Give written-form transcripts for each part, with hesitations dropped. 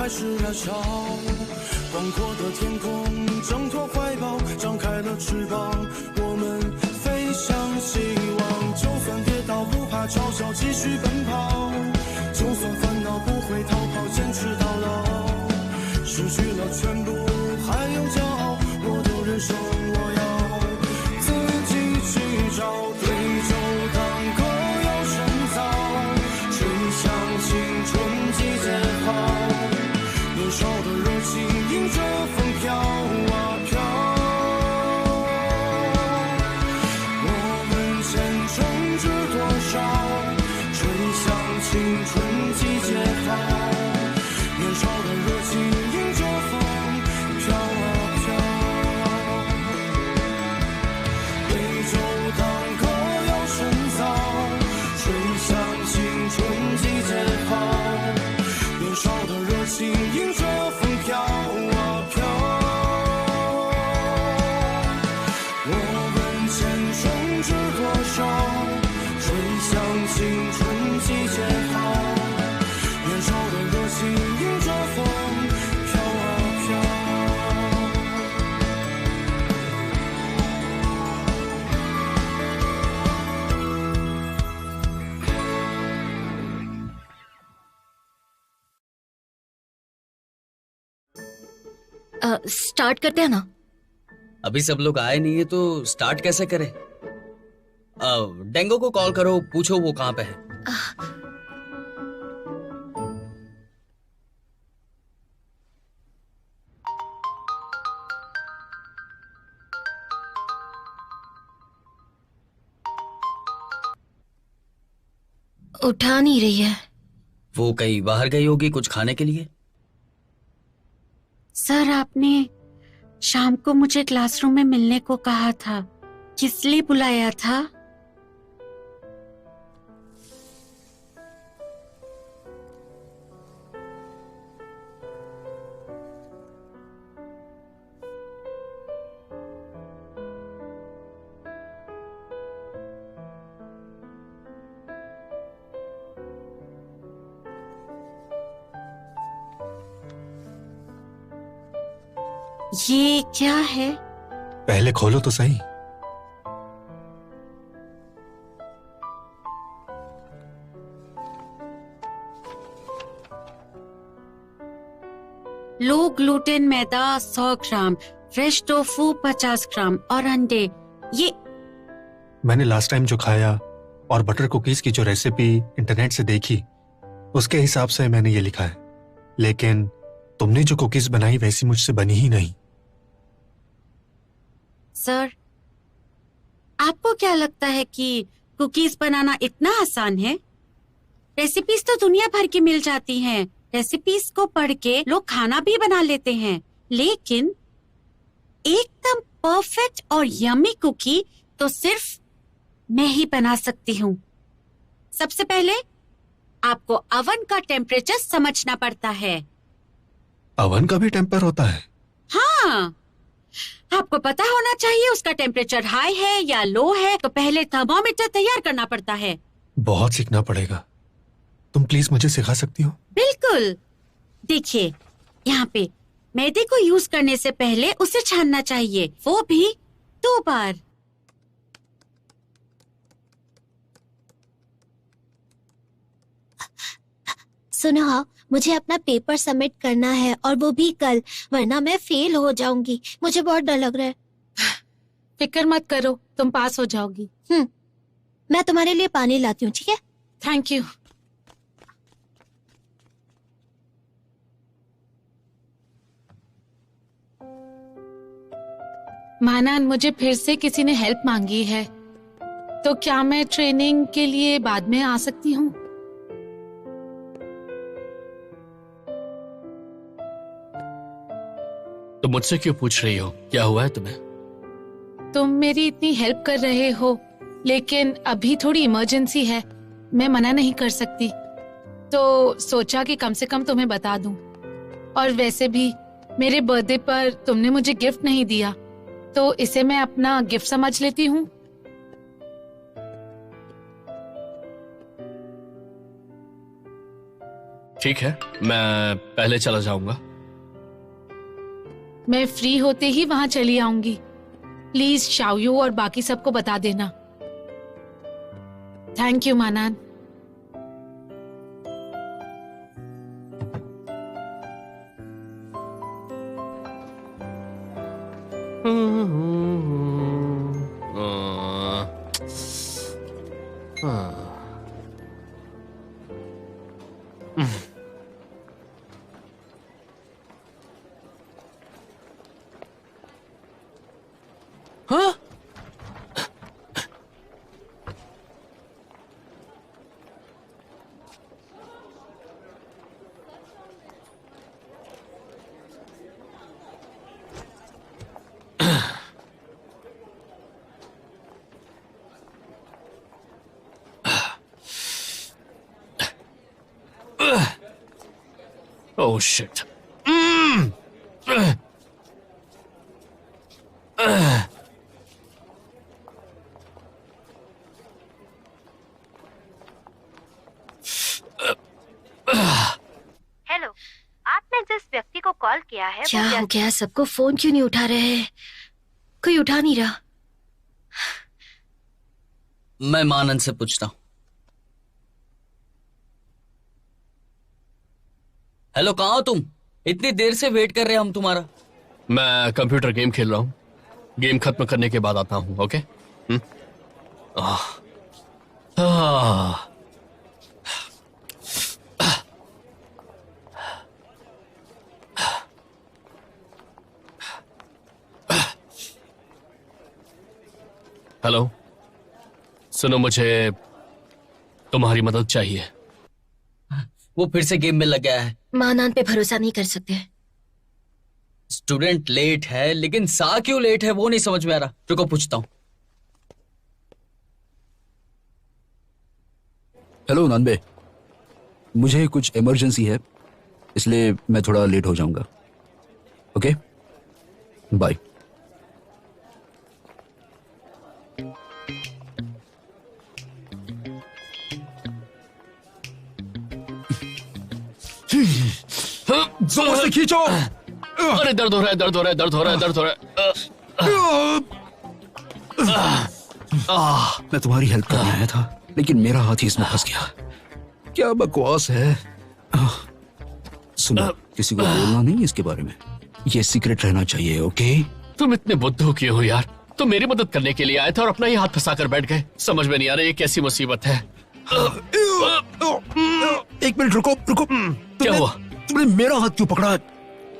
还是燃烧。广阔的天空挣脱怀抱，张开了翅膀，我们飞向希望。就算跌倒不怕嘲笑，继续奔跑。就算烦恼不会逃跑，坚持到老。失去了全部还有骄傲，我都忍受。我要自己去找，对酒当歌要深造，吹响青春季节号。年少的热情迎着风飘啊飘，我们前程知多少？吹响青春季节号，年少的热情迎着风飘啊飘。对酒当歌要深造，吹响青春季节号，年少的热情迎着风飘啊飘。我们前程知多少？吹响青春季节号，年少的热情迎着风飘啊飘。स्टार्ट करते हैं ना। अभी सब लोग आए नहीं है तो स्टार्ट कैसे करें? डेंगो को कॉल करो, पूछो वो कहाँ पे है। उठा नहीं रही है। वो कहीं बाहर गई होगी कुछ खाने के लिए। सर, आपने शाम को मुझे क्लासरूम में मिलने को कहा था, किस लिए बुलाया था? ये क्या है? पहले खोलो तो सही। लो ग्लूटेन मैदा 100 ग्राम, फ्रेश टोफू 50 ग्राम और अंडे। ये मैंने लास्ट टाइम जो खाया और बटर कुकीज की जो रेसिपी इंटरनेट से देखी, उसके हिसाब से मैंने ये लिखा है, लेकिन तुमने जो कुकीज बनाई वैसी मुझसे बनी ही नहीं। सर, आपको क्या लगता है कि कुकीज बनाना इतना आसान है? रेसिपीज तो दुनिया भर की मिल जाती हैं। रेसिपीज को पढ़ के लोग खाना भी बना लेते हैं, लेकिन एकदम परफेक्ट और यम्मी कुकी तो सिर्फ मैं ही बना सकती हूँ। सबसे पहले आपको अवन का टेम्परेचर समझना पड़ता है। अवन का भी टेम्पर होता है? हाँ, आपको पता होना चाहिए उसका टेम्परेचर हाई है या लो है। तो पहले थर्मोमीटर तैयार करना पड़ता है। बहुत सीखना पड़ेगा। तुम प्लीज मुझे सिखा सकती हो? बिल्कुल। देखिए, यहाँ पे मैदे को यूज करने से पहले उसे छानना चाहिए, वो भी 2 बार। सुनो हाँ, मुझे अपना पेपर सबमिट करना है और वो भी कल, वरना मैं फेल हो जाऊंगी। मुझे बहुत डर लग रहा है। फिक्र मत करो, तुम पास हो जाओगी। मैं तुम्हारे लिए पानी लाती हूँ, ठीक है? Thank you. माना, मुझे फिर से किसी ने हेल्प मांगी है, तो क्या मैं ट्रेनिंग के लिए बाद में आ सकती हूँ? तो मुझसे क्यों पूछ रही हो? क्या हुआ है तुम्हें? तुम मेरी इतनी हेल्प कर रहे हो, लेकिन अभी थोड़ी इमरजेंसी है, मैं मना नहीं कर सकती, तो सोचा कि कम से कम तुम्हें बता दूं। और वैसे भी मेरे बर्थडे पर तुमने मुझे गिफ्ट नहीं दिया, तो इसे मैं अपना गिफ्ट समझ लेती हूँ। ठीक है, मैं पहले चला जाऊंगा। मैं फ्री होते ही वहां चली आऊंगी। प्लीज शाओयू और बाकी सबको बता देना। थैंक यू मानान। हाँ? Oh shit. हेलो, आपने जिस व्यक्ति को कॉल किया है क्या वो हो गया? सबको फोन क्यों नहीं उठा रहे हैं? कोई उठा नहीं रहा। मैं मानन से पूछता हूँ। हेलो, कहाँ हो तुम? इतनी देर से वेट कर रहे हैं हम तुम्हारा। मैं कंप्यूटर गेम खेल रहा हूँ। गेम खत्म करने के बाद आता हूँ। ओके? हेलो, सुनो, मुझे तुम्हारी मदद चाहिए। वो फिर से गेम में लग गया है। मानान पे भरोसा नहीं कर सकते। स्टूडेंट लेट है, लेकिन सा क्यों लेट है वो नहीं समझ में आ रहा। रुको पूछता हूँ। हेलो नानबे, मुझे कुछ इमरजेंसी है, इसलिए मैं थोड़ा लेट हो जाऊंगा। Okay, bye. जोर से खींचो। अरे दर्द हो रहा है, दर्द हो रहा है, दर्द हो रहा है, दर्द हो रहा है। मैं तुम्हारी हेल्प करने आया था, लेकिन मेरा हाथ ही इसमें फंस गया। क्या बकवास है। सुनो, किसी को बोलना नहीं इसके बारे में। ये सीक्रेट रहना चाहिए। ओके? तुम इतने बुद्धू क्यों हो यार? तुम मेरी मदद करने के लिए आए थे और अपना ही हाथ फंसा कर बैठ गए। समझ में नहीं आ रहा ये कैसी मुसीबत है। एक मिनट रुको रुको। क्या हुआ? तुमने मेरा हाथ क्यों पकड़ा?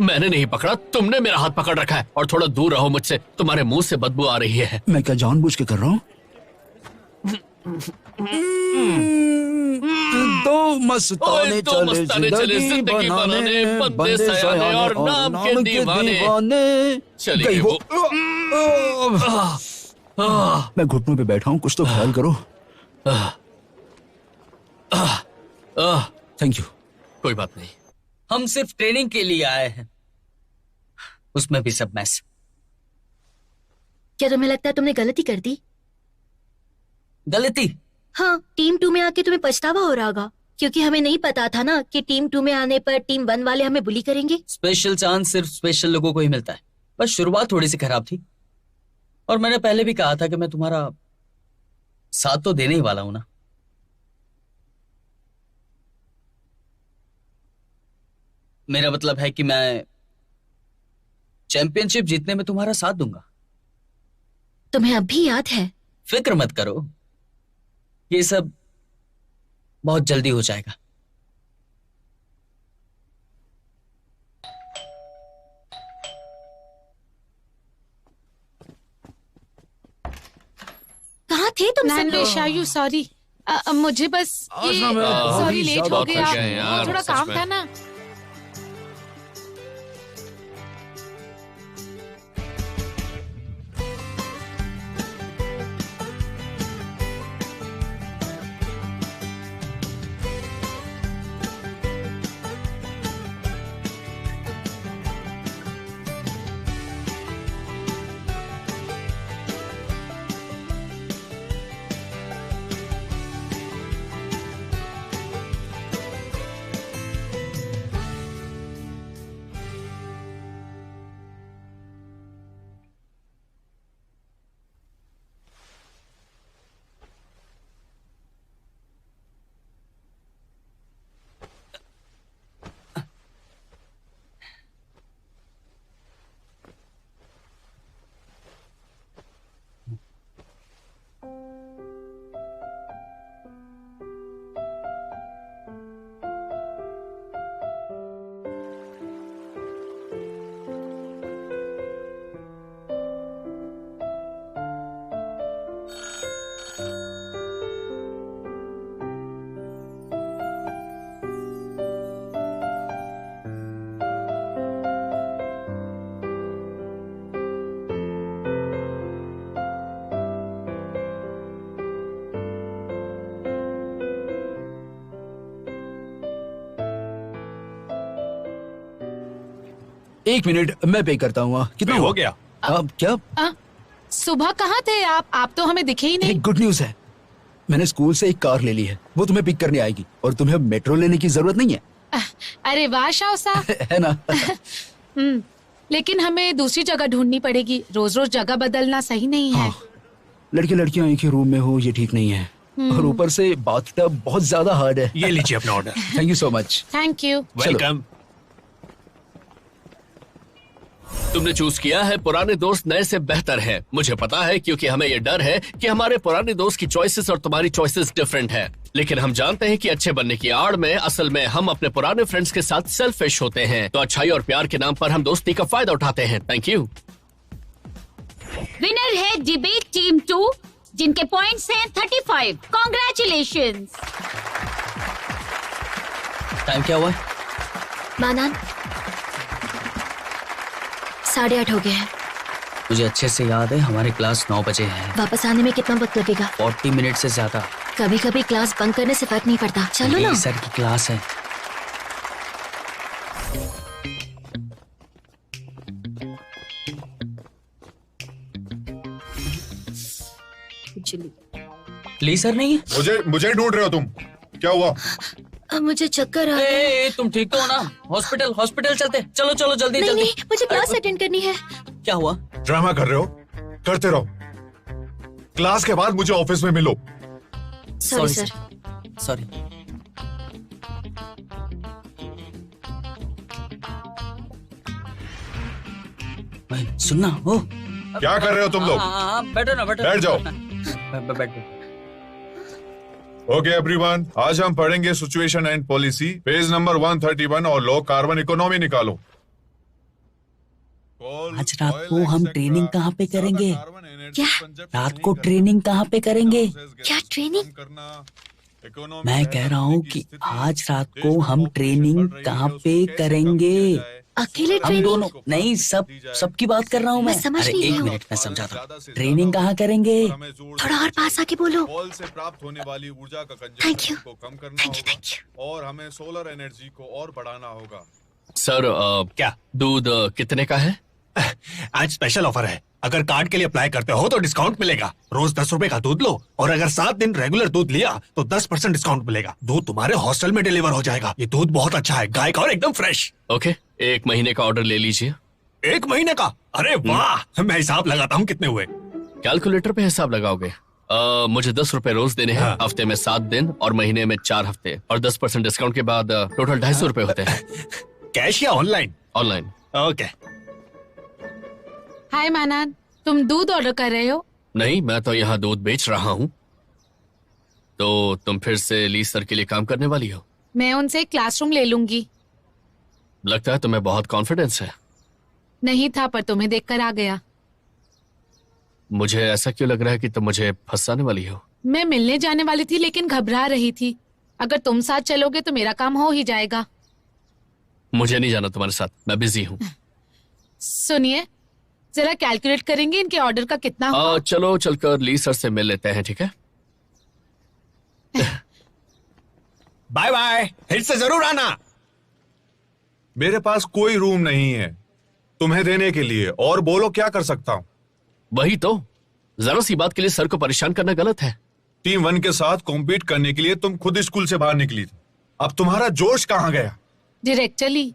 मैंने नहीं पकड़ा, तुमने मेरा हाथ पकड़ रखा है। और थोड़ा दूर रहो मुझसे, तुम्हारे मुंह से बदबू आ रही है। मैं क्या जानबूझ के कर रहा हूँ? दो मस्ताने चले जिंदगी बनाने, बंदे सयाने और नाम के दीवाने। चलिए वो। मैं घुटनों पे बैठा हूँ, कुछ तो ख्याल करो। Thank you. कोई बात नहीं। हम सिर्फ ट्रेनिंग के लिए आए हैं, उसमें भी सब मैस। क्या तुम्हें लगता है तुमने गलती कर दी? गलती? हाँ, टीम 2 में आके तुम्हें पछतावा हो रहा होगा, क्योंकि हमें नहीं पता था ना कि टीम 2 में आने पर टीम 1 वाले हमें बुली करेंगे। स्पेशल चांस सिर्फ स्पेशल लोगों को ही मिलता है। बस शुरुआत थोड़ी सी खराब थी, और मैंने पहले भी कहा था कि मैं तुम्हारा साथ तो देने ही वाला हूं ना। मेरा मतलब है कि मैं चैंपियनशिप जीतने में तुम्हारा साथ दूंगा। तुम्हें अब भी याद है? फिक्र मत करो, ये सब बहुत जल्दी हो जाएगा। कहाँ थे तुम सब नैन लोग? शायू सॉरी, मुझे बस ये सॉरी लेट हो गया। थक गए यार, थोड़ा सच काम में। था ना। 1 मिनट, मैं पे करता हूँ। कितना हो गया? क्या? सुबह कहाँ थे आप तो हमें दिखे ही नहीं। एक गुड न्यूज है, मैंने स्कूल से एक कार ले ली है, वो तुम्हें पिक करने आएगी और तुम्हें मेट्रो लेने की जरूरत नहीं है। अरे वाह शाओसा। है ना? लेकिन हमें दूसरी जगह ढूंढनी पड़ेगी, रोज रोज जगह बदलना सही नहीं है। लड़के लड़कियां एक ही रूम में हो, ये ठीक नहीं है। और ऊपर से बाथटब बहुत ज्यादा हार्ड है। ये लीजिए अपना order. Thank you so much. Thank you. Welcome. तुमने चूज किया है पुराने दोस्त नए से बेहतर है। मुझे पता है क्योंकि हमें ये डर है कि हमारे पुराने दोस्त की चॉइसेस और तुम्हारी चॉइसेस डिफरेंट है। लेकिन हम जानते हैं कि अच्छे बनने की आड़ में असल में हम अपने पुराने फ्रेंड्स के साथ सेल्फिश होते हैं। तो अच्छाई और प्यार के नाम पर हम दोस्ती का फायदा उठाते हैं। Thank you. विनर है डिबेट टीम 2 जिनके पॉइंट्स हैं 35। कॉन्ग्रेचुलेशंस। टाइम क्या हुआ? मानान 8:30 हो गए हैं। मुझे अच्छे से याद है हमारी क्लास 9 बजे है। वापस आने में कितना वक्त लगेगा? 40 मिनट से ज्यादा। कभी कभी क्लास बंक करने से फर्क नहीं पड़ता। चलो ना। सर की क्लास है। प्लीज सर नहीं है। मुझे ढूंढ रहे हो तुम? क्या हुआ? मुझे चक्कर आ रहे हैं। तुम ठीक तो हो ना? हॉस्पिटल चलते। चलो जल्दी नहीं, जल्दी। नहीं, मुझे क्लास अटेंड करनी है। क्या हुआ? ड्रामा कर रहे हो? करते रहो। क्लास के बाद मुझे ऑफिस में मिलो। Sorry sir. सॉरी। सुनना हो। क्या कर रहे हो तुम लोग? बैठो ना। बैठ जाओ। बैठो। ओके एवरीवन, आज हम पढ़ेंगे situation and policy, page number 131 और लो कार्बन इकोनॉमी निकालो। आज रात को हम ट्रेनिंग कहाँ पे करेंगे? क्या? रात को ट्रेनिंग कहाँ पे करेंगे? क्या ट्रेनिंग? मैं कह रहा हूँ कि आज रात को हम ट्रेनिंग कहाँ पे करेंगे? अकेले हम ट्रेनिंग? दोनों नहीं, सबकी बात कर रहा हूँ मैं। समझ अरे नहीं रही एक हूँ। मिनट में समझाता हूँ। ट्रेनिंग कहाँ करेंगे? थोड़ा और पास आके बोलो। कॉल से प्राप्त होने वाली ऊर्जा का Thank you. कंजम्पशन को कम करना होगा और हमें सोलर एनर्जी को और बढ़ाना होगा। सर क्या? दूध कितने का है? आज स्पेशल ऑफर है। अगर कार्ड के लिए अप्लाई करते हो तो डिस्काउंट मिलेगा। रोज 10 रुपए का दूध लो और अगर 7 दिन रेगुलर दूध लिया तो 10% डिस्काउंट मिलेगा। दूध तुम्हारे हॉस्टल में डिलीवर हो जाएगा। ये दूध बहुत अच्छा है, गाय का और एकदम फ्रेश। ओके, 1 महीने का ऑर्डर ले लीजिए। 1 महीने का? अरे वाह, मैं हिसाब लगाता हूँ कितने हुए। कैलकुलेटर पे हिसाब लगाओगे? मुझे 10 रुपए रोज देने हैं। हाँ। हफ्ते में 7 दिन और महीने में 4 हफ्ते और 10% डिस्काउंट के बाद टोटल 250 रुपए होते हैं। कैश या ऑनलाइन? ऑनलाइन। ओके। हाय मानान, तुम दूध ऑर्डर कर रहे हो? नहीं, मैं तो यहाँ दूध बेच रहा हूँ। तो तुम फिर से ली सर के लिए काम करने वाली हो? मैं उनसे क्लासरूम ले लूंगी। लगता है तुम्हें बहुत कॉन्फिडेंस है। नहीं था पर तुम्हें देखकर आ गया। मुझे ऐसा क्यों लग रहा है कि तुम मुझे फंसाने वाली हो? मैं मिलने जाने वाली थी लेकिन घबरा रही थी। अगर तुम साथ चलोगे तो मेरा काम हो ही जाएगा। मुझे नहीं जाना तुम्हारे साथ, मैं बिजी हूँ। सुनिए, जरा कैलकुलेट करेंगे इनके ऑर्डर का कितना हुआ? चलो चलकर ली सर से मिल लेते हैं, ठीक है? बाय बाय, फिर से जरूर आना। मेरे पास कोई रूम नहीं है तुम्हें देने के लिए, और बोलो क्या कर सकता हूँ। वही तो, जरा सी बात के लिए सर को परेशान करना गलत है। टीम 1 के साथ कॉम्पीट करने के लिए तुम खुद स्कूल से बाहर निकली थी। अब तुम्हारा जोश कहाँ गया? डायरेक्टली,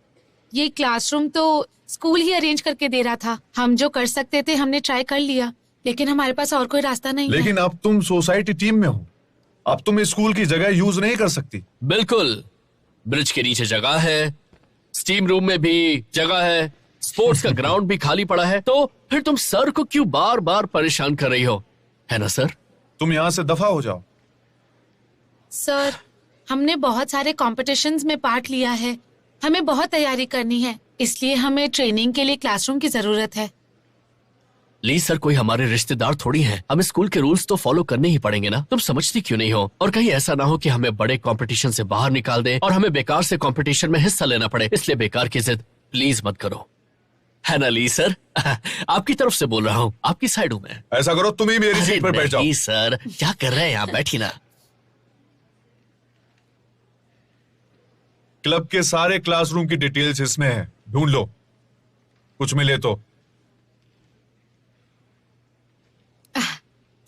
ये क्लासरूम तो स्कूल ही अरेंज करके दे रहा था। हम जो कर सकते थे हमने ट्राई कर लिया, लेकिन हमारे पास और कोई रास्ता नहीं लेकिन अब तुम सोसाइटी टीम में हो, अब तुम स्कूल की जगह यूज नहीं कर सकती। बिल्कुल, ब्रिज के नीचे जगह है, स्टीम रूम में भी जगह है, स्पोर्ट्स का ग्राउंड भी खाली पड़ा है। तो फिर तुम सर को क्यों बार बार परेशान कर रही हो, है ना सर? तुम यहाँ से दफा हो जाओ। सर, हमने बहुत सारे कॉम्पिटिशन्स में पार्ट लिया है, हमें बहुत तैयारी करनी है, इसलिए हमें ट्रेनिंग के लिए क्लासरूम की जरूरत है। ली सर कोई हमारे रिश्तेदार थोड़ी हैं, हमें स्कूल के रूल्स तो फॉलो करने ही पड़ेंगे ना। तुम समझती क्यों नहीं हो? और कहीं ऐसा ना हो कि हमें बड़े कंपटीशन से बाहर निकाल दें और हमें बेकार से कंपटीशन में हिस्सा लेना पड़े। इसलिए बेकार की जिद प्लीज मत करो, है ना ली सर? आपकी तरफ से बोल रहा हूँ, आपकी साइड हूँ मैं। ऐसा करो, तुम ही मेरी सीट पर बैठ जाओ। ली सर, क्या कर रहे हैं आप? बैठी ना। क्लब के सारे क्लासरूम की डिटेल्स इसमें है, ढूंढ लो। कुछ मिले तो।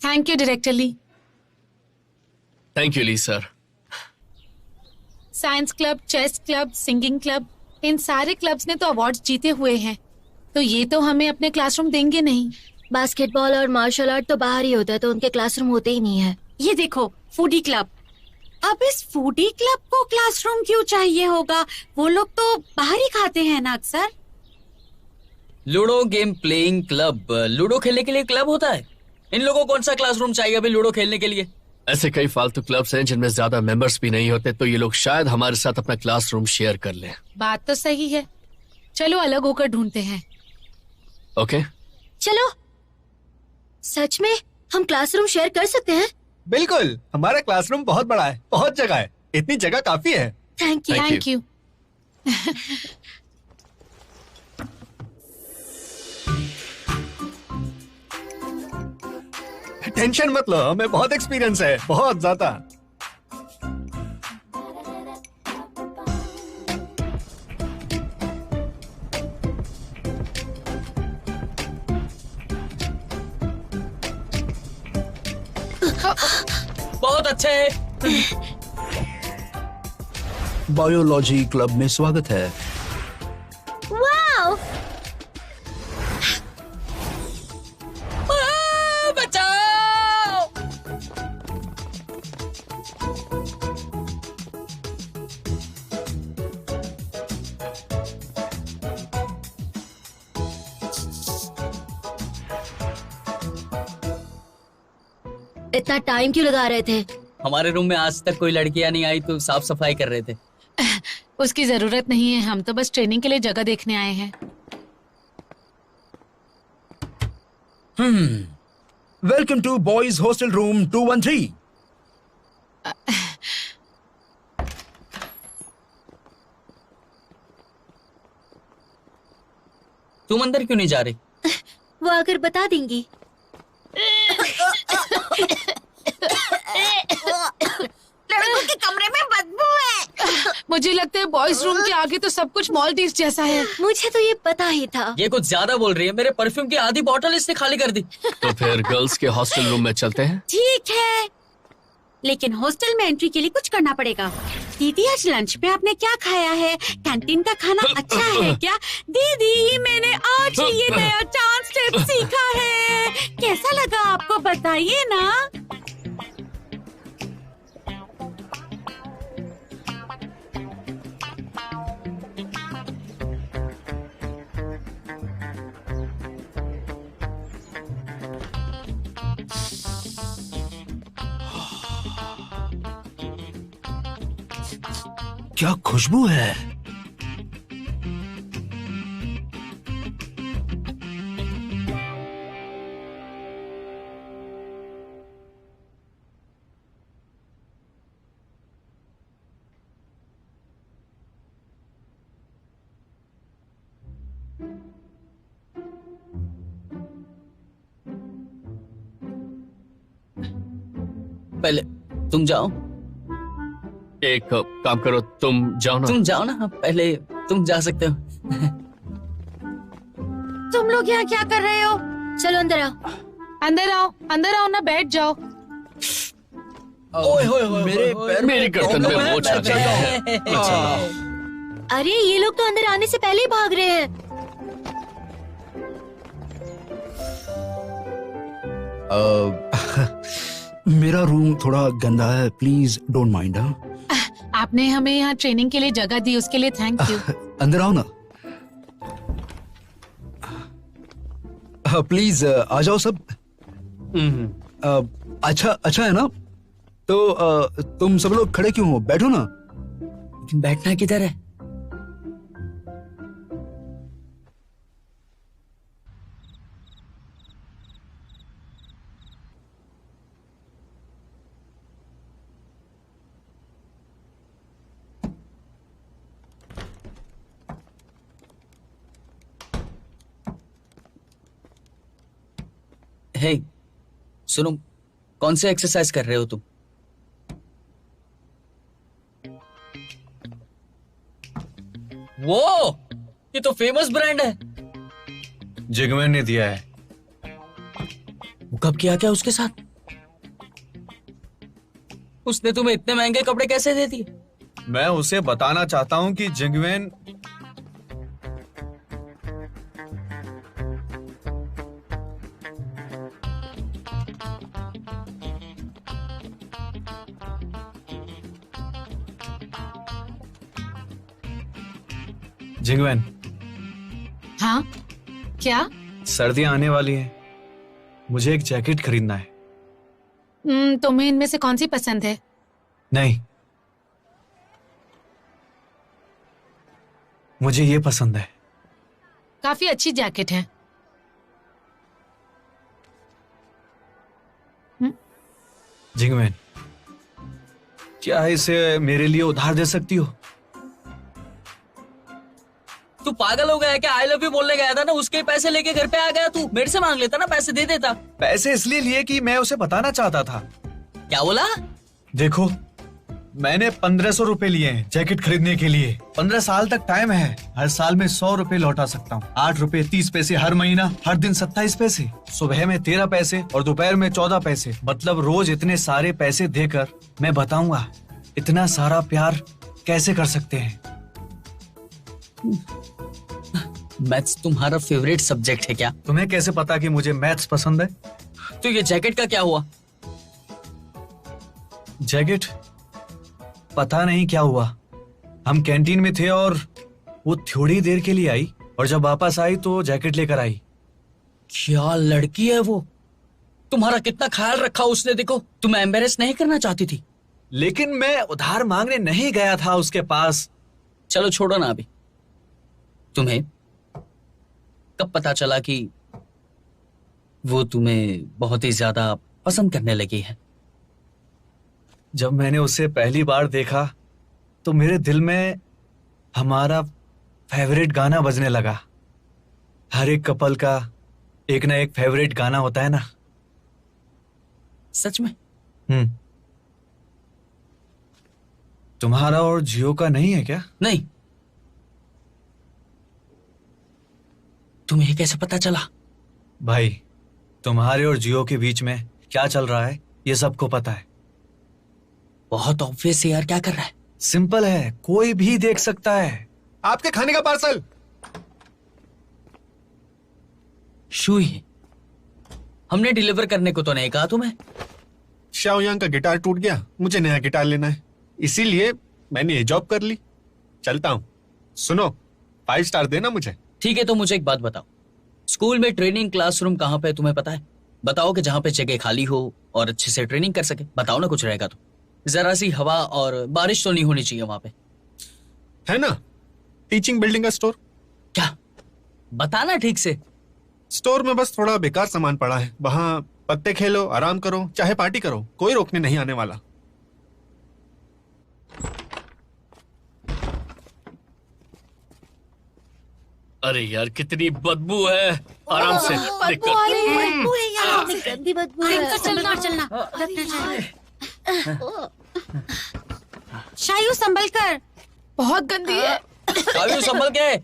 Thank you director Lee. Thank you Lee sir. Science club, chess club, singing club, इन सारे क्लब्स ने तो अवार्ड्स जीते हुए हैं, तो ये तो हमें अपने क्लासरूम देंगे नहीं। बास्केटबॉल और मार्शल आर्ट तो बाहर ही होता है, तो उनके क्लासरूम होते ही नहीं है। ये देखो फूडी क्लब, अब इस फूडी क्लब को क्लासरूम क्यों चाहिए होगा? वो लोग तो बाहर ही खाते हैं ना अक्सर। Ludo game playing club, ludo खेलने के लिए क्लब होता है। इन लोगों को कौन सा क्लासरूम चाहिए अभी लूडो खेलने के लिए? ऐसे कई फालतू क्लब्स हैं जिनमें ज्यादा मेंबर्स भी नहीं होते, तो ये लोग शायद हमारे साथ अपना क्लासरूम शेयर कर लें। बात तो सही है, चलो अलग होकर ढूंढते हैं। ओके चलो। सच में हम क्लासरूम शेयर कर सकते हैं? बिल्कुल, हमारा क्लासरूम बहुत बड़ा है, बहुत जगह है, इतनी जगह काफी है। Thank you. Thank you. Tension मत लो, हमें बहुत एक्सपीरियंस है, बहुत ज्यादा। बहुत अच्छे है। बायोलॉजी क्लब में स्वागत है। वाओ! बचाओ! इतना टाइम क्यों लगा रहे थे? हमारे रूम में आज तक कोई लड़कियां नहीं आई तो साफ सफाई कर रहे थे। उसकी जरूरत नहीं है, हम तो बस ट्रेनिंग के लिए जगह देखने आए हैं। Welcome to boys hostel room 213। तुम अंदर क्यों नहीं जा रही? वो आकर बता देंगी। लड़कों के कमरे में बदबू है। मुझे लगता है बॉयज रूम के आगे तो सब कुछ मॉलडीव्स जैसा है। मुझे तो ये पता ही था। ये कुछ ज्यादा बोल रही है, मेरे परफ्यूम की आधी बोतल इसने खाली कर दी। तो फिर गर्ल्स के हॉस्टल रूम में चलते हैं। ठीक है, लेकिन हॉस्टल में एंट्री के लिए कुछ करना पड़ेगा। दीदी आज लंच में आपने क्या खाया है? कैंटीन का खाना अच्छा है क्या? दीदी मैंने आज ही ये नया डांस स्टेप सीखा है, कैसा लगा आपको बताइए ना। क्या खुशबू है। पहले तुम जाओ। एक काम करो, तुम जाओ ना। तुम जाओ ना, पहले तुम जा सकते हो। तुम लोग यहाँ क्या कर रहे हो? चलो अंदर आओ। अंदर आओ, अंदर आओ ना, बैठ जाओ। ओए होए होए, मेरे पैर मेरी गर्दन में मोच आ गई है। अरे ये लोग तो अंदर आने से पहले ही भाग रहे हैं। मेरा रूम थोड़ा गंदा है, प्लीज डोंट माइंड। आपने हमें यहाँ ट्रेनिंग के लिए जगह दी, उसके लिए थैंक यू। अंदर आओ ना। प्लीज आ जाओ सब। अच्छा है ना? तो तुम सब लोग खड़े क्यों हो? बैठो ना। बैठना किधर है? हे, सुनो, कौन से एक्सरसाइज कर रहे हो तुम? वो ये तो फेमस ब्रांड है। जिगमैन ने दिया है। वो कब किया क्या उसके साथ? उसने तुम्हें इतने महंगे कपड़े कैसे दे दिए? मैं उसे बताना चाहता हूं कि जिगमैन जिगमैन, हाँ क्या? सर्दियां आने वाली हैं, मुझे एक जैकेट खरीदना है। तुम्हें इनमें से कौन सी पसंद है? नहीं, मुझे ये पसंद है। काफी अच्छी जैकेट है। जिगमैन, क्या इसे मेरे लिए उधार दे सकती हो? तू पागल हो गया है क्या? आई लव यू बोलने गया था ना, उसके पैसे लेके घर पे आ गया तू। मेरे से मांग लेता ना, पैसे दे देता। पैसे इसलिए लिए कि मैं उसे बताना चाहता था। क्या बोला? देखो, मैंने 1500 रुपए लिए हैं जैकेट खरीदने के लिए। 15 साल तक टाइम है, हर साल में 100 रुपए लौटा सकता हूँ। 8 रुपए 30 पैसे हर महीना, हर दिन 27 पैसे, सुबह में 13 पैसे और दोपहर में 14 पैसे। मतलब रोज इतने सारे पैसे देकर मैं बताऊंगा इतना सारा प्यार कैसे कर सकते हैं। मैथ्स तुम्हारा फेवरेट सब्जेक्ट है क्या? तुम्हें कैसे पता कि मुझे मैथ्स पसंद है? तो ये जैकेट का क्या हुआ? जैकेट पता नहीं क्या हुआ। हम कैंटीन में थे और वो थोड़ी देर के लिए आई और जब वापस आई तो जैकेट लेकर आई। क्या लड़की है वो! तुम्हारा कितना ख्याल रखा उसने। देखो, तुम्हें एम्बेरेस नहीं करना चाहती थी। लेकिन मैं उधार मांगने नहीं गया था उसके पास। चलो छोड़ो ना अभी। तुम्हें कब पता चला कि वो तुम्हें बहुत ही ज्यादा पसंद करने लगी है? जब मैंने उसे पहली बार देखा तो मेरे दिल में हमारा फेवरेट गाना बजने लगा। हर एक कपल का एक ना एक फेवरेट गाना होता है ना। सच में? तुम्हारा और जियो का नहीं है क्या? नहीं। तुम्हें कैसे पता चला? भाई, तुम्हारे और जियो के बीच में क्या चल रहा है ये सबको पता है। बहुत ऑब्वियस है यार, क्या कर रहा है? सिंपल है, कोई भी देख सकता है। आपके खाने का पार्सल। शुई, हमने डिलीवर करने को तो नहीं कहा तुम्हें। शाओयांग का गिटार टूट गया, मुझे नया गिटार लेना है, इसीलिए मैंने ये जॉब कर ली। चलता हूँ। सुनो, 5 स्टार देना मुझे। ठीक है, तो मुझे एक बात बताओ, स्कूल में ट्रेनिंग क्लासरूम कहाँ पे तुम्हें पता है? बताओ कि जहाँ पे जगह खाली हो और अच्छे से ट्रेनिंग कर सके। बताओ ना, कुछ रहेगा तो। जरा सी हवा और बारिश तो नहीं होनी चाहिए वहां पे। है ना टीचिंग बिल्डिंग का स्टोर। क्या? बताना ठीक से। स्टोर में बस थोड़ा बेकार सामान पड़ा है, वहां पत्ते खेलो, आराम करो, चाहे पार्टी करो, कोई रोकने नहीं आने वाला। अरे यार, कितनी बदबू है। आराम से बदबू है यार, गंदी बदबू है। चलना चलना। शायू संभल कर, बहुत गंदी है। शायू संभल के।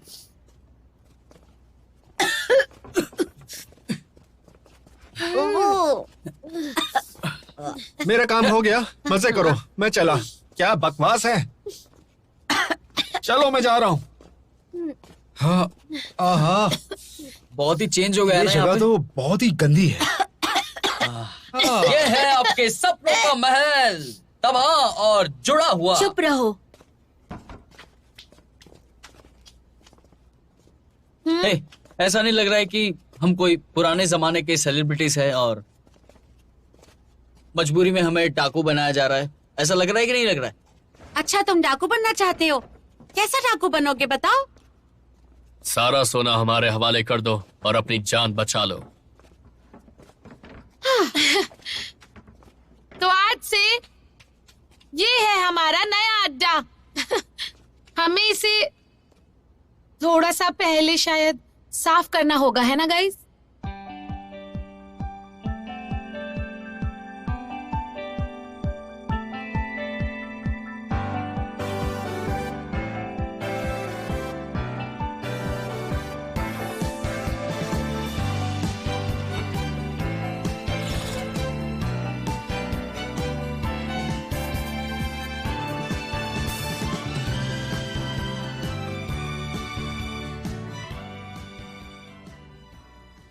मेरा काम हो गया, मजे करो, मैं चला। क्या बकवास है। चलो मैं जा रहा हूँ। हाँ, बहुत ही चेंज हो गया ये ना यहाँ जगह पे। तो बहुत ही गंदी है। ये है आपके सपनों का महल, तबाह और जुड़ा हुआ। चुप रहो। हे, ऐसा नहीं लग रहा है कि हम कोई पुराने जमाने के सेलिब्रिटीज हैं और मजबूरी में हमें डाकू बनाया जा रहा है? ऐसा लग रहा है कि नहीं लग रहा है? अच्छा, तुम डाकू बनना चाहते हो? कैसा डाकू बनोगे बताओ? सारा सोना हमारे हवाले कर दो और अपनी जान बचा लो। तो आज से ये है हमारा नया अड्डा। हमें इसे थोड़ा सा पहले शायद साफ करना होगा, है ना गाइस?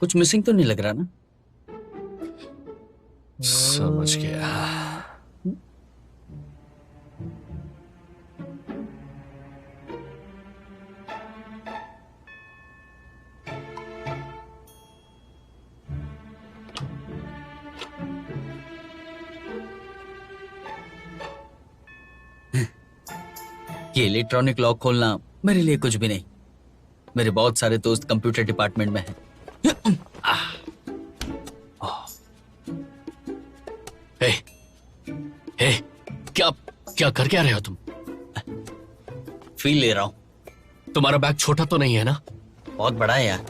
कुछ मिसिंग तो नहीं लग रहा ना? समझ गया। ये इलेक्ट्रॉनिक लॉक खोलना मेरे लिए कुछ भी नहीं। मेरे बहुत सारे दोस्त कंप्यूटर डिपार्टमेंट में हैं। हे, हे, क्या क्या कर क्या रहे हो तुम? फील ले रहा हूं। तुम्हारा बैग छोटा तो नहीं है ना? बहुत बड़ा है यार।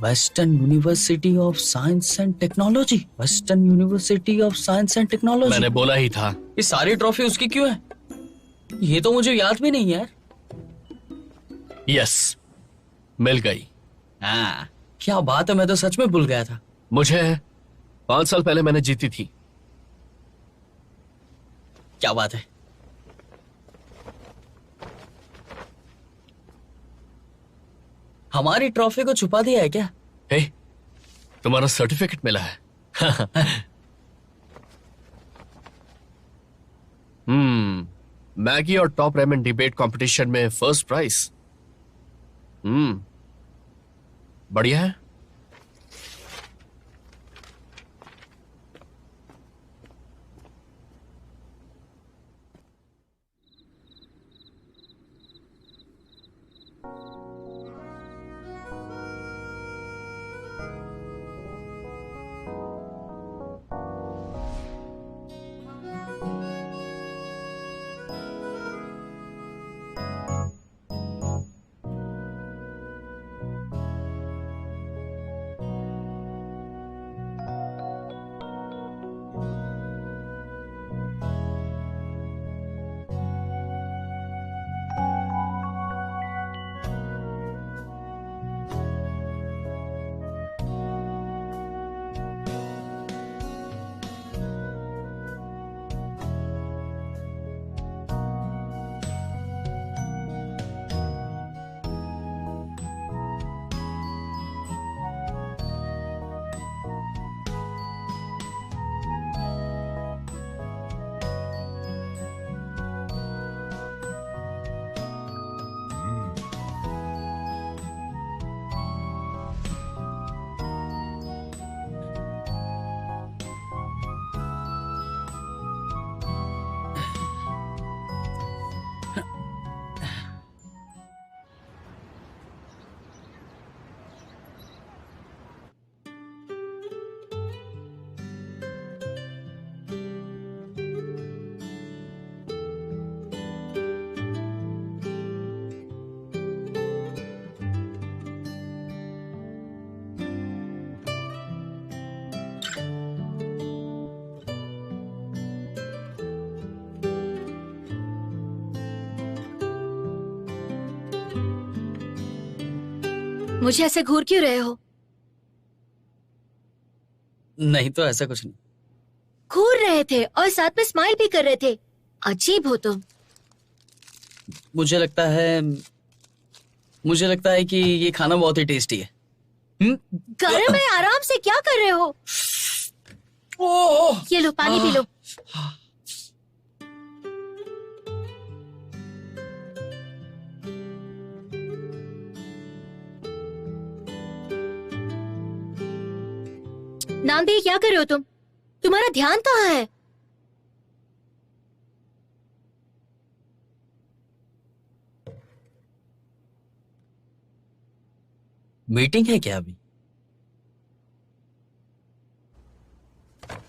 Western university of science and technology. Western university of science and technology. मैंने बोला ही था। ये सारी ट्रॉफी उसकी क्यों है? ये तो मुझे याद भी नहीं यार। यस, मिल गई। हाँ, क्या बात है, मैं तो सच में भूल गया था। मुझे 5 साल पहले मैंने जीती थी। क्या बात है? हमारी ट्रॉफी को छुपा दिया है क्या? हे, तुम्हारा सर्टिफिकेट मिला है। मैगी और टॉप रेमन डिबेट कंपटीशन में फर्स्ट प्राइज। बढ़िया है। मुझे ऐसे घूर क्यों रहे हो? नहीं तो ऐसा कुछ नहीं। घूर रहे थे और साथ में स्माइल भी कर रहे थे। अजीब हो तुम। मुझे लगता है कि ये खाना बहुत ही टेस्टी है। गरम है, आराम से क्या कर रहे हो? ये लो, पानी पी लो। नांदी, क्या कर रहे हो तुम? तुम्हारा ध्यान कहाँ है? मीटिंग है क्या अभी?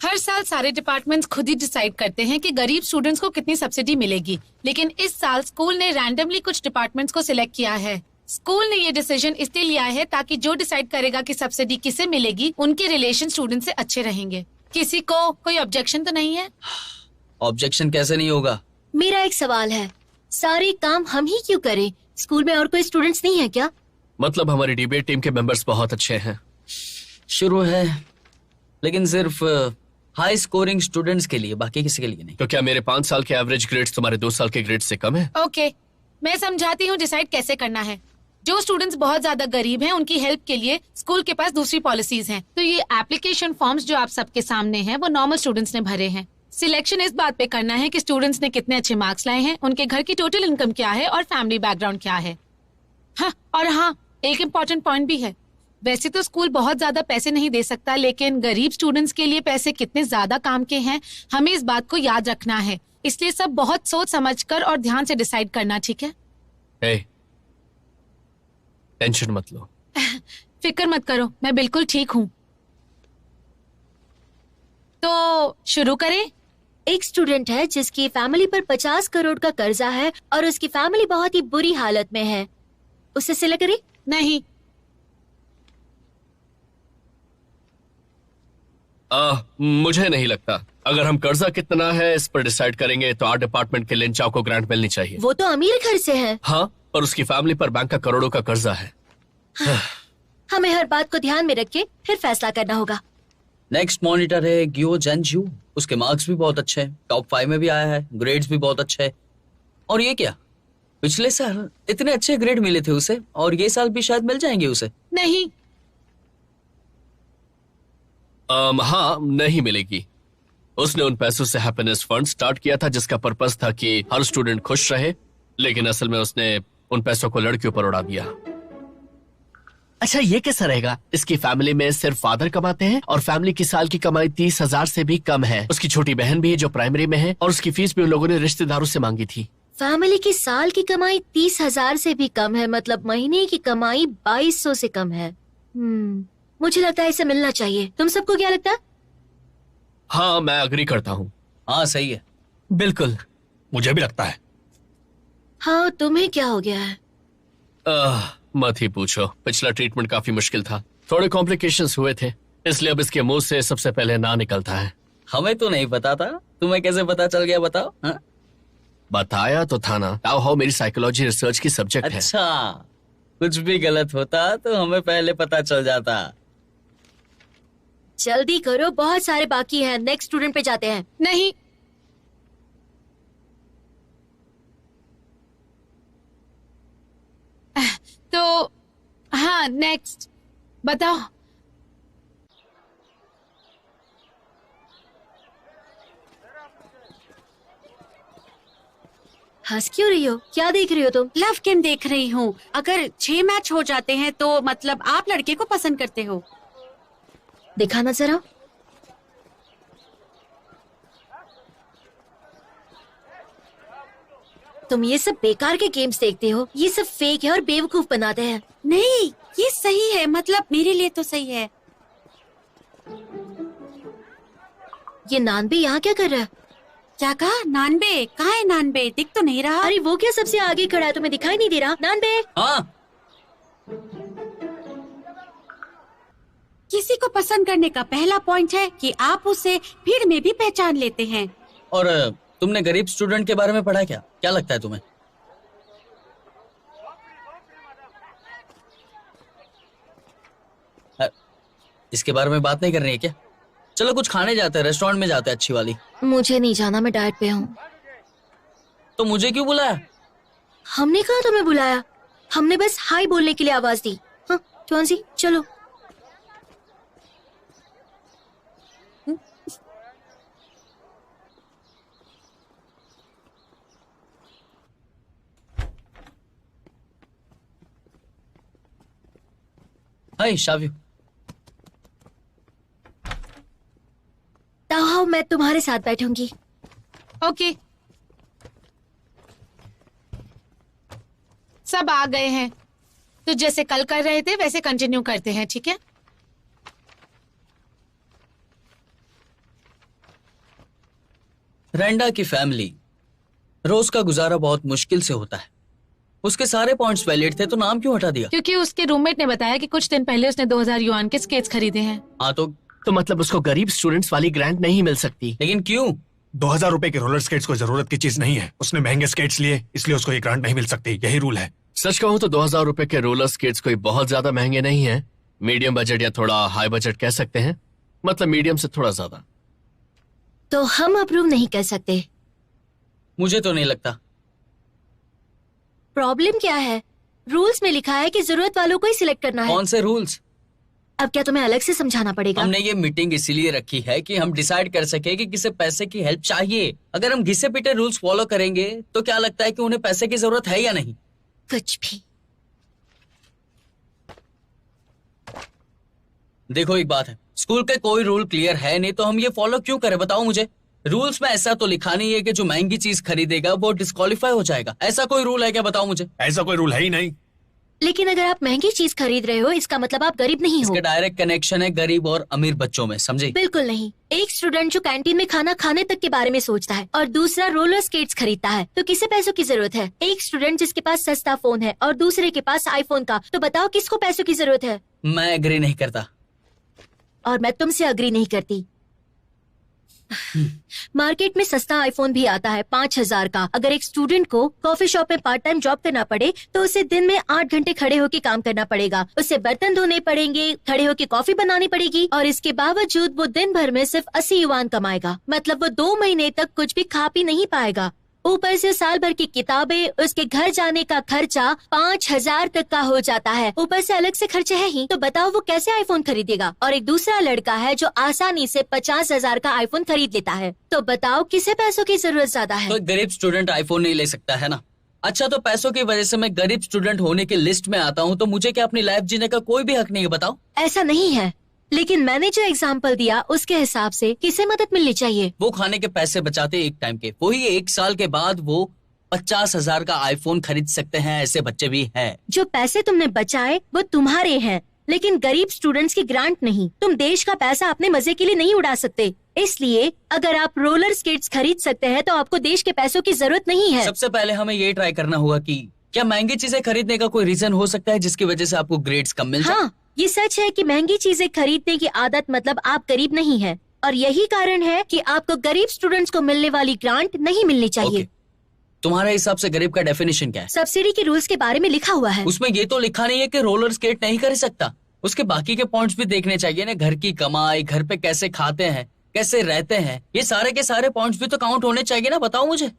हर साल सारे डिपार्टमेंट्स खुद ही डिसाइड करते हैं कि गरीब स्टूडेंट्स को कितनी सब्सिडी मिलेगी, लेकिन इस साल स्कूल ने रैंडमली कुछ डिपार्टमेंट्स को सिलेक्ट किया है। स्कूल ने ये डिसीजन इसलिए लिया है ताकि जो डिसाइड करेगा कि सब्सिडी किसे मिलेगी, उनके रिलेशन स्टूडेंट से अच्छे रहेंगे। किसी को कोई ऑब्जेक्शन तो नहीं है? ऑब्जेक्शन कैसे नहीं होगा? मेरा एक सवाल है, सारे काम हम ही क्यों करें? स्कूल में और कोई स्टूडेंट्स नहीं है क्या? मतलब हमारी डिबेट टीम के मेंबर्स बहुत अच्छे हैं। शुरू है, लेकिन सिर्फ हाई स्कोरिंग स्टूडेंट्स के लिए, बाकी किसी के लिए नहीं। तो क्या मेरे 5 साल के एवरेज ग्रेड्स तुम्हारे 2 साल के ग्रेड्स से कम है? ओके, मैं समझाती हूँ डिसाइड कैसे करना है। जो स्टूडेंट्स बहुत ज्यादा गरीब हैं उनकी हेल्प के लिए स्कूल के पास दूसरी पॉलिसीज हैं। तो ये एप्लीकेशन फॉर्म्स जो आप सबके सामने हैं वो नॉर्मल स्टूडेंट्स ने भरे हैं। सिलेक्शन इस बात पे करना है कि स्टूडेंट्स ने कितने अच्छे मार्क्स लाए हैं, उनके घर की टोटल इनकम क्या है और फैमिली बैकग्राउंड क्या है। हाँ, एक इम्पोर्टेंट पॉइंट भी है। वैसे तो स्कूल बहुत ज्यादा पैसे नहीं दे सकता, लेकिन गरीब स्टूडेंट्स के लिए पैसे कितने ज्यादा काम के हैं हमें इस बात को याद रखना है। इसलिए सब बहुत सोच समझकर और ध्यान से डिसाइड करना, ठीक है? टेंशन मत लो। फिक्र मत करो, मैं बिल्कुल ठीक हूँ। तो शुरू करें? एक स्टूडेंट है जिसकी फैमिली पर 50 करोड़ का कर्जा है और उसकी फैमिली बहुत ही बुरी हालत में है। उसे सिलेक्ट करें? नहीं। मुझे नहीं लगता। अगर हम कर्जा कितना है इस पर डिसाइड करेंगे तो आर्ट डिपार्टमेंट के लिन चाओ को ग्रांट मिलनी चाहिए। वो तो अमीर घर से है। हाँ, पर उसकी फैमिली पर बैंक का करोड़ों का कर्जा है। हमें हर बात को ध्यान में रख के फिर फैसला करना होगा। नेक्स्ट मॉनिटर है ग्यो जेनजू। उसके मार्क्स भी बहुत अच्छे हैं, टॉप 5 में भी आया है, ग्रेड्स भी बहुत अच्छे हैं। और ये क्या, पिछले साल इतने अच्छे ग्रेड मिले थे उसे और ये साल भी शायद मिल जाएंगे उसे। नहीं। हाँ, नहीं मिलेगी। उसने उन पैसों से हैप्पीनेस फंड स्टार्ट किया था जिसका पर्पस था कि हर स्टूडेंट खुश रहे, लेकिन असल में उसने उन पैसों को लड़कियों पर उड़ा दिया। अच्छा, ये कैसा रहेगा? इसकी फैमिली में सिर्फ फादर कमाते हैं और फैमिली की साल की कमाई 30,000 से भी कम है। उसकी छोटी बहन भी है जो प्राइमरी में है और उसकी फीस भी उन लोगों ने रिश्तेदारों से मांगी थी। फैमिली की साल की कमाई 30,000 से भी कम है, मतलब महीने की कमाई 2200 से कम है। मुझे लगता है इसे मिलना चाहिए। तुम सबको क्या लगता है? हाँ, मैं अग्री करता हूँ। हाँ, सही है। बिल्कुल, मुझे भी लगता है। हाँ, तुम्हें क्या हो गया है? मत ही पूछो। पिछला ट्रीटमेंट काफी मुश्किल था, थोड़े कॉम्प्लिकेशंस हुए थे, इसलिए अब इसके मुंह से सबसे पहले ना निकलता है। हमें तो नहीं पता था, तुम्हें कैसे पता चल गया बताओ? हाँ? बताया तो था ना। हाउ मेरी साइकोलॉजी रिसर्च की सब्जेक्ट है। अच्छा, कुछ भी गलत होता तो हमें पहले पता चल जाता। जल्दी करो, बहुत सारे बाकी हैं। नेक्स्ट स्टूडेंट पे जाते हैं। नहीं। तो हाँ, नेक्स्ट बताओ। हंस क्यों रही हो? क्या देख रही हो तुम? लव गेम देख रही हूँ। अगर 6 मैच हो जाते हैं तो मतलब आप लड़के को पसंद करते हो। दिखाना जरा। तुम ये सब बेकार के गेम्स देखते हो, ये सब फेक है और बेवकूफ बनाते हैं। नहीं, ये सही है, मतलब मेरे लिए तो सही है। ये नानबे यहाँ क्या कर रहा है? क्या कहा? नानबे? कहाँ है नानबे? दिख तो नहीं रहा। अरे वो क्या सबसे आगे खड़ा है, तुम्हें दिखाई नहीं दे रहा? नानबे। हाँ। किसी को पसंद करने का पहला पॉइंट है कि आप उसे भीड़ में भी पहचान लेते हैं। और तुमने गरीब स्टूडेंट के बारे में पढ़ा क्या? क्या लगता है तुम्हें? इसके बारे में बात नहीं करनी है क्या? चलो कुछ खाने जाते हैं, रेस्टोरेंट में जाते हैं अच्छी वाली। मुझे नहीं जाना, मैं डाइट पे हूँ। तो मुझे क्यों बुलाया? हमने कहा तुम्हें बुलाया, हमने बस हाय बोलने के लिए आवाज दी। हाँ, ट्वांसी चलो। हाय शाव्यू। ताओ, मैं तुम्हारे साथ बैठूंगी। ओके। सब आ गए हैं, तो जैसे कल कर रहे थे वैसे कंटिन्यू करते हैं, ठीक है? रेंडा की फैमिली रोज का गुजारा बहुत मुश्किल से होता है। उसके सारे पॉइंट्स वैलिड थे, तो नाम क्यों हटा दिया? क्योंकि उसके रूममेट ने बताया कि कुछ दिन पहले उसने 2000 युआन के स्केट्स खरीदे हैं। हाँ, तो मतलब उसको गरीब स्टूडेंट्स वाली ग्रांट नहीं मिल सकती। लेकिन क्यों? 2000 रुपए के रोलर स्केट्स कोई जरूरत की चीज नहीं है। उसने महंगे स्केट्स लिए, इसलिए उसको ये ग्रांट नहीं मिल सकती। यही रूल है। सच कहूँ तो 2000 रुपए के रोलर स्केट्स कोई बहुत ज्यादा महंगे नहीं है। मीडियम बजट या थोड़ा हाई बजट कह सकते हैं, मतलब मीडियम से थोड़ा ज्यादा। तो हम अप्रूव नहीं कर सकते। मुझे तो नहीं लगता। प्रॉब्लम क्या है? रूल्स में लिखा है कि जरूरत वालों को ही सिलेक्ट करना है। कौन से रूल्स? अब क्या तुम्हें अलग से समझाना पड़ेगा? हमने ये मीटिंग इसीलिए रखी है कि हम डिसाइड कर सके कि किसे पैसे की हेल्प चाहिए। अगर हम घिसे पिटे रूल्स फॉलो करेंगे तो क्या लगता है कि उन्हें पैसे की जरूरत है या नहीं? कुछ भी। देखो एक बात है, स्कूल के कोई रूल क्लियर है नहीं तो हम ये फॉलो क्यों करें, बताओ मुझे। रूल्स में ऐसा तो लिखा नहीं है कि जो महंगी चीज खरीदेगा वो डिस्क्वालीफाई हो जाएगा। ऐसा कोई रूल है क्या, बताओ मुझे। ऐसा कोई रूल है ही नहीं। लेकिन अगर आप महंगी चीज खरीद रहे हो इसका मतलब आप गरीब नहीं हो। इसका डायरेक्ट कनेक्शन है गरीब और अमीर बच्चों में, समझे? बिल्कुल नहीं। एक स्टूडेंट जो कैंटीन में खाना खाने तक के बारे में सोचता है और दूसरा रोलर स्केट्स खरीदता है, तो किसे पैसों की जरूरत है? एक स्टूडेंट जिसके पास सस्ता फोन है और दूसरे के पास आईफोन का, तो बताओ किसको पैसों की जरूरत है? मैं एग्री नहीं करता। और मैं तुमसे एग्री नहीं करती। मार्केट में सस्ता आईफोन भी आता है 5,000 का। अगर एक स्टूडेंट को कॉफी शॉप में पार्ट टाइम जॉब करना पड़े तो उसे दिन में 8 घंटे खड़े होकर काम करना पड़ेगा। उसे बर्तन धोने पड़ेंगे, खड़े होकर कॉफी बनानी पड़ेगी और इसके बावजूद वो दिन भर में सिर्फ 80 युआन कमाएगा। मतलब वो 2 महीने तक कुछ भी खा पी नहीं पाएगा। ऊपर से साल भर की किताबें, उसके घर जाने का खर्चा 5,000 तक का हो जाता है। ऊपर से अलग से खर्चे है ही, तो बताओ वो कैसे आईफोन खरीदेगा? और एक दूसरा लड़का है जो आसानी से 50,000 का आईफोन खरीद लेता है। तो बताओ किसे पैसों की जरूरत ज्यादा है? तो गरीब स्टूडेंट आईफोन नहीं ले सकता है ना। अच्छा, तो पैसों की वजह से मैं गरीब स्टूडेंट होने की लिस्ट में आता हूँ, तो मुझे क्या अपनी लाइफ जीने का कोई भी हक नहीं है, बताओ? ऐसा नहीं है, लेकिन मैंने जो एग्जाम्पल दिया उसके हिसाब से किसे मदद मिलनी चाहिए? वो खाने के पैसे बचाते एक टाइम के, वही 1 साल के बाद वो 50,000 का आईफोन खरीद सकते हैं। ऐसे बच्चे भी हैं। जो पैसे तुमने बचाए वो तुम्हारे हैं, लेकिन गरीब स्टूडेंट्स की ग्रांट नहीं। तुम देश का पैसा अपने मजे के लिए नहीं उड़ा सकते। इसलिए अगर आप रोलर स्केट्स खरीद सकते हैं तो आपको देश के पैसों की जरूरत नहीं है। सबसे पहले हमें ये ट्राई करना होगा कि क्या महंगी चीजें खरीदने का कोई रीजन हो सकता है जिसकी वजह से आपको ग्रेड्स कम मिल जाए? हाँ, ये सच है कि महंगी चीजें खरीदने की आदत मतलब आप गरीब नहीं है, और यही कारण है कि आपको गरीब स्टूडेंट्स को मिलने वाली ग्रांट नहीं मिलनी चाहिए। तुम्हारे हिसाब से गरीब का डेफिनेशन क्या है? सब्सिडी के रूल्स के बारे में लिखा हुआ है। उसमें ये तो लिखा नहीं है कि रोलर स्केट नहीं कर सकता। उसके बाकी के पॉइंट्स भी देखने चाहिए ना। घर की कमाई, घर पे कैसे खाते हैं, कैसे रहते हैं, ये सारे के सारे पॉइंट्स भी तो काउंट होने चाहिए ना। बताओ मुझे।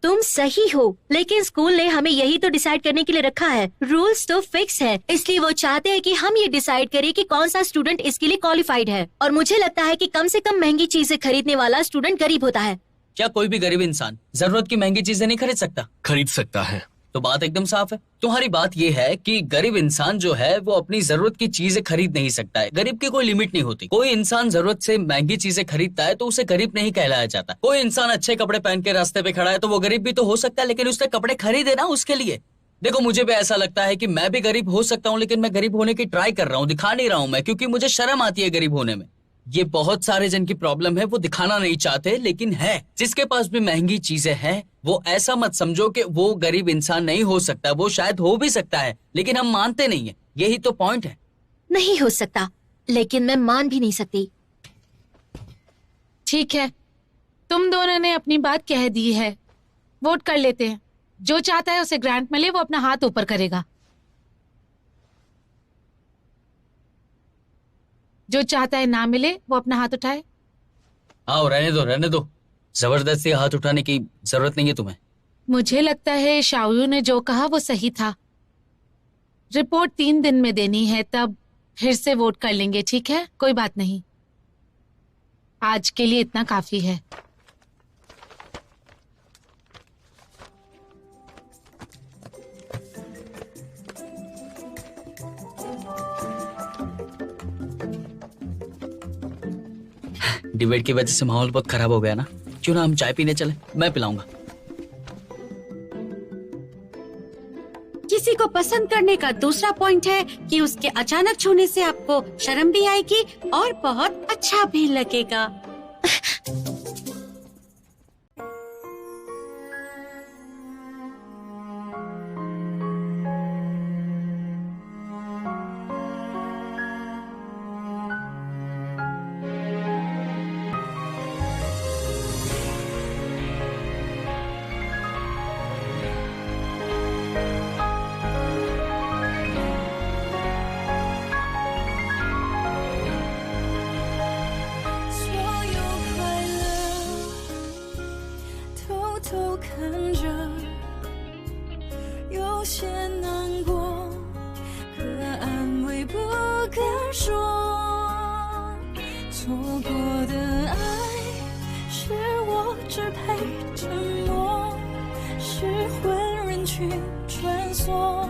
तुम सही हो, लेकिन स्कूल ने हमें यही तो डिसाइड करने के लिए रखा है। रूल्स तो फिक्स है, इसलिए वो चाहते हैं कि हम ये डिसाइड करें कि कौन सा स्टूडेंट इसके लिए क्वालिफाइड है। और मुझे लगता है कि कम से कम महंगी चीजें खरीदने वाला स्टूडेंट गरीब होता है। क्या कोई भी गरीब इंसान जरूरत की महंगी चीजें नहीं खरीद सकता? खरीद सकता है। तो बात एकदम साफ है। तुम्हारी बात ये है कि गरीब इंसान जो है वो अपनी जरूरत की चीजें खरीद नहीं सकता है। गरीब की कोई लिमिट नहीं होती। कोई इंसान जरूरत से महंगी चीजें खरीदता है तो उसे गरीब नहीं कहलाया जाता। कोई इंसान अच्छे कपड़े पहन के रास्ते पे खड़ा है तो वो गरीब भी तो हो सकता है, लेकिन उसने कपड़े खरीदे ना उसके लिए। देखो, मुझे भी ऐसा लगता है कि मैं भी गरीब हो सकता हूँ, लेकिन मैं गरीब होने की ट्राई कर रहा हूँ, दिखा नहीं रहा हूँ मैं, क्योंकि मुझे शर्म आती है गरीब होने में। ये बहुत सारे जन की प्रॉब्लम है, वो दिखाना नहीं चाहते, लेकिन है। जिसके पास भी महंगी चीजें हैं वो ऐसा मत समझो कि वो गरीब इंसान नहीं हो सकता। वो शायद हो भी सकता है, लेकिन हम मानते नहीं है। यही तो पॉइंट है। नहीं हो सकता, लेकिन मैं मान भी नहीं सकती। ठीक है, तुम दोनों ने अपनी बात कह दी है। वोट कर लेते हैं। जो चाहता है उसे ग्रांट मिले वो अपना हाथ ऊपर करेगा। जो चाहता है ना मिले वो अपना हाथ उठाए। आओ, रहने दो रहने दो। जबरदस्ती हाथ उठाने की जरूरत नहीं है तुम्हें। मुझे लगता है शाओयू ने जो कहा वो सही था। रिपोर्ट 3 दिन में देनी है, तब फिर से वोट कर लेंगे। ठीक है, कोई बात नहीं। आज के लिए इतना काफी है। डिबेट की वजह से माहौल बहुत खराब हो गया ना। क्यों ना हम चाय पीने चले, मैं पिलाऊंगा। किसी को पसंद करने का दूसरा पॉइंट है कि उसके अचानक छूने से आपको शर्म भी आएगी और बहुत अच्छा भी लगेगा।偷看着，有些难过。会不敢说。错过的爱是我只配沉默，是混人群穿梭，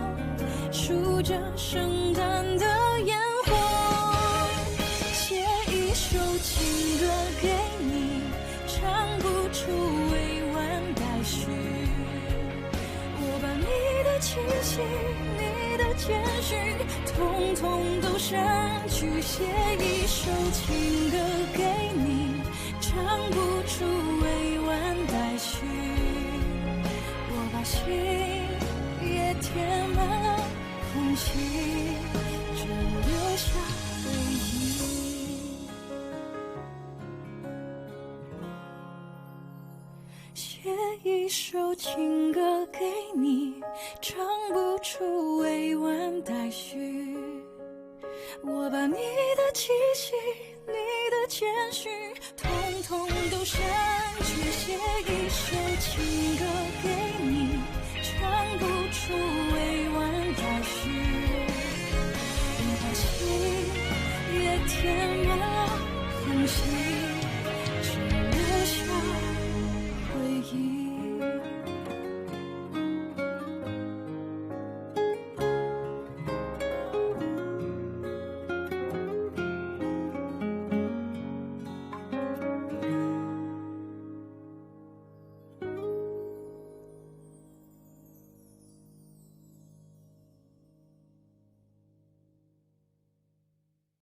数着圣诞的烟火，写一首情歌给你，唱不出委婉待续。我把你的气息，你的简讯，统统都删去，写一首情歌给你，唱不出委婉待续。我把心也填满了空气，只留下回忆。写一首情歌给你，唱不出委婉待续。我把你的气息，你的简讯，统统都删去，写一首